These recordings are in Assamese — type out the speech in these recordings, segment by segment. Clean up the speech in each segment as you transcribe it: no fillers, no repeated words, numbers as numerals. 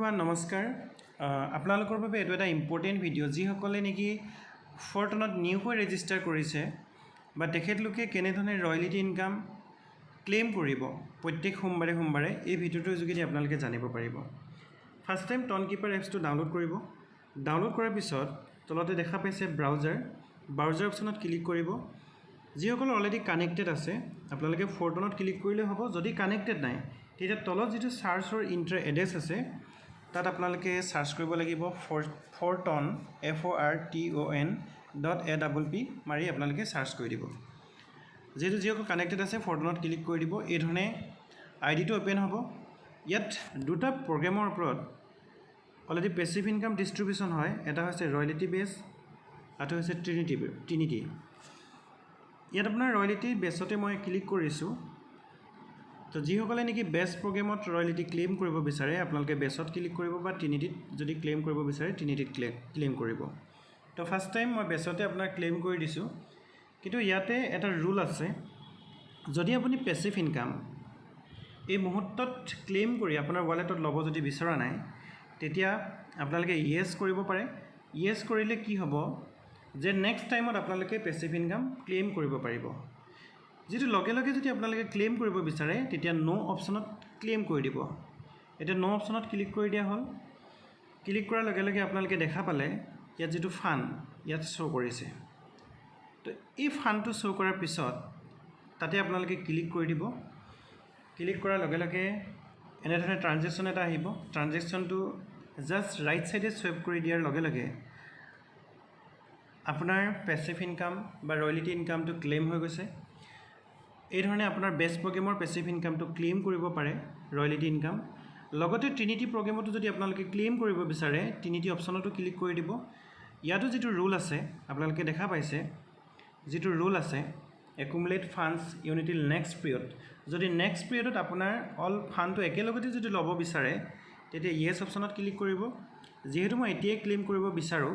এভৰিৱান নমস্কাৰ আপোনালোকৰ বাবে এইটো এটা ইম্পৰ্টেণ্ট ভিডিঅ' যিসকলে নেকি ফৰ্টনত নিউকৈ ৰেজিষ্টাৰ কৰিছে বা তেখেতলোকে কেনেধৰণে ৰয়েলিটি ইনকাম ক্লেইম কৰিব প্ৰত্যেক সোমবাৰে এই ভিডিঅ'টোৰ যোগেদি আপোনালোকে জানিব পাৰিব। ফাৰ্ষ্ট টাইম টনকিপাৰ এপছটো ডাউনলোড কৰিব। ডাউনলোড কৰাৰ পিছত তলতে দেখা পাইছে ব্ৰাউজাৰ অপশ্যনত ক্লিক কৰিব। যিসকল অলৰেডি কানেক্টেড আছে আপোনালোকে ফৰ্টনত ক্লিক কৰিলে হ'ব। যদি কানেক্টেড নাই তেতিয়া তলত যিটো সাৰ্চৰ ইণ্টাৰ এড্ৰেছ আছে তাত আপোনালোকে সাৰ্চ কৰিব লাগিব forton forton.app মাৰি আপোনালোকে সাৰ্চ কৰি দিব। যেহেতু যিসকল কানেক্টেড আছে ফৰ্টনত ক্লিক কৰি দিব। এই ধৰণে আইডিটো ওপেন হ'ব। ইয়াত দুটা প্ৰগ্ৰেমৰ ওপৰত অলৰেডি পেছিভ ইনকাম ডিষ্ট্ৰিবিউশ্যন হয়। এটা হৈছে ৰয়েলিটি বেছ, এটা হৈছে ট্ৰিনিটি। ইয়াত আপোনাৰ ৰয়েলিটি বেছতে মই ক্লিক কৰিছোঁ। তো যিসকলে নেকি বেছ প্ৰগ্ৰেমত ৰয়েলিটি ক্লেইম কৰিব বিচাৰে আপোনালোকে বেছত ক্লিক কৰিব বা ট্ৰিনিটিত যদি ক্লেইম কৰিব বিচাৰে ট্ৰিনিটিত ক্লেইম কৰিব। তো ফাৰ্ষ্ট টাইম মই বেছতে আপোনাৰ ক্লেইম কৰি দিছোঁ। কিন্তু ইয়াতে এটা ৰুল আছে, যদি আপুনি পেছিভ ইনকাম এই মুহূৰ্তত ক্লেইম কৰি আপোনাৰ ৱালেটত ল'ব যদি বিচৰা নাই তেতিয়া আপোনালোকে ইয়েছ কৰিব পাৰে। ইয়েছ কৰিলে কি হ'ব যে নেক্সট টাইমত আপোনালোকে পেছিভ ইনকাম ক্লেইম কৰিব পাৰিব। যিটো লগে লগে যদি আপোনালোকে ক্লেইম কৰিব বিচাৰে তেতিয়া নো অপশ্যনত ক্লেইম কৰি দিব। এতিয়া নো অপশ্যনত ক্লিক কৰি দিয়া হ'ল। ক্লিক কৰাৰ লগে লগে আপোনালোকে দেখা পালে ইয়াত যিটো ফাণ্ড ইয়াত শ্ব' কৰিছে। তো এই ফাণ্ডটো শ্ব' কৰাৰ পিছত তাতে আপোনালোকে ক্লিক কৰি দিব। ক্লিক কৰাৰ লগে লগে এনেধৰণে ট্ৰানজেকশ্যন এটা আহিব। ট্ৰানজেকশ্যনটো জাষ্ট ৰাইট ছাইডে চুৱেপ কৰি দিয়াৰ লগে লগে আপোনাৰ পেছিভ ইনকাম বা ৰয়েলিটি ইনকামটো ক্লেইম হৈ গৈছে। এই ধৰণে আপোনাৰ বেছ প্ৰগ্ৰেমৰ পেছিভ ইনকামটো ক্লেইম কৰিব পাৰে ৰয়েলিটি ইনকাম। লগতে ট্ৰিনিটি প্ৰগ্ৰেমতো যদি আপোনালোকে ক্লেইম কৰিব বিচাৰে ট্ৰিনিটি অপশ্যনতো ক্লিক কৰি দিব। ইয়াতো যিটো ৰুল আছে আপোনালোকে দেখা পাইছে, যিটো ৰুল আছে একুমুলেট ফাণ্ডছ ইউনিটিল নেক্সট পিৰিয়ড। যদি নেক্সট পিৰিয়ডত আপোনাৰ অল ফাণ্ডটো একেলগতে যদি ল'ব বিচাৰে তেতিয়া ইয়েছ অপশ্যনত ক্লিক কৰিব। যিহেতু মই এতিয়াই ক্লেইম কৰিব বিচাৰোঁ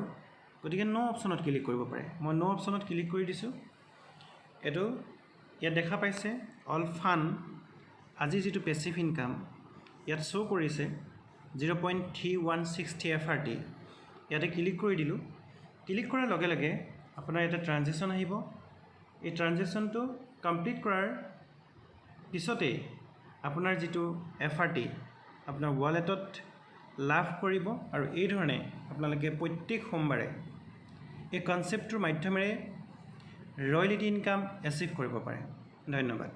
গতিকে নো অপশ্যনত ক্লিক কৰিব পাৰে। মই নো অপশ্যনত ক্লিক কৰি দিছোঁ। এইটো ইয়াত দেখা পাইছে অল ফাণ্ড আজি যিটো পেছিভ ইনকাম ইয়াত শ্ব' কৰিছে 0.3160 FRT। ইয়াতে ক্লিক কৰি দিলোঁ। ক্লিক কৰাৰ লগে লগে আপোনাৰ এটা ট্ৰানজেকশ্যন আহিব। এই ট্ৰানজেকশ্যনটো কমপ্লিট কৰাৰ পিছতেই আপোনাৰ যিটো FRT আপোনাৰ ৱালেটত লাভ কৰিব। আৰু এই ধৰণে আপোনালোকে প্ৰত্যেক সোমবাৰে এই কনচেপ্টটোৰ মাধ্যমেৰে ৰয়েলিটি ইনকাম এচিভ কৰিব পাৰে। ধন্যবাদ।